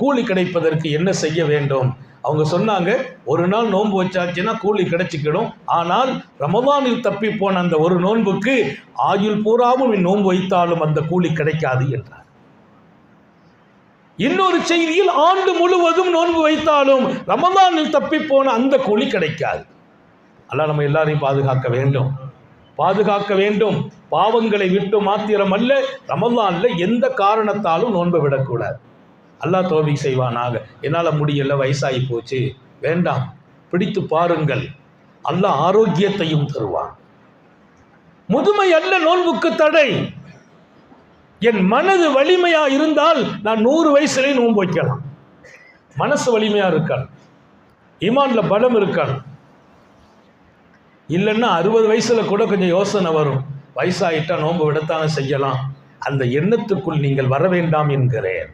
கூலி கிடைப்பதற்கு என்ன செய்ய வேண்டும்? அவங்க சொன்னாங்க, ஒரு நாள் நோன்பு வச்சாச்சுன்னா கூலி கிடைச்சிக்கிடும். ஆனால் ரமதானில் தப்பி போன அந்த ஒரு நோன்புக்கு ஆயுள் பூராவும் நோன்பு வைத்தாலும் அந்த கூலி கிடைக்காது என்றார். இன்னொரு செய்தியில் ஆண்டு முழுவதும் நோன்பு வைத்தாலும் ரமதானில் தப்பி போன அந்த கூலி கிடைக்காது. அல்லாஹ் நம்ம எல்லாரையும் பாதுகாக்க வேண்டும், பாதுகாக்க வேண்டும். பாவங்களை விட்டு மாத்திரம் அல்ல, ரமதான்ல எந்த காரணத்தாலும் நோன்பு விடக்கூடாது. அல்லாஹ் தௌஃபீக் செய்வானாக. என்னால் முடியல, வயசாகி போச்சு, வேண்டாம், பிடித்து பாருங்கள், அல்லாஹ் ஆரோக்கியத்தையும் தருவான். முதுமை அல்ல நோன்புக்கு தடை. என் மனது வலிமையா இருந்தால் நான் 100 வயசுலேயே நோன்பு வைக்கலாம். மனசு வலிமையா இருக்கான், ஈமான்ல பலம் இருக்கான். இல்லைன்னா 60 வயசுல கூட கொஞ்சம் யோசனை வரும், வயசாயிட்டா நோன்பு விடத்தானே செய்யலாம். அந்த எண்ணத்துக்குள் நீங்கள் வர வேண்டாம் என்கிறேன்.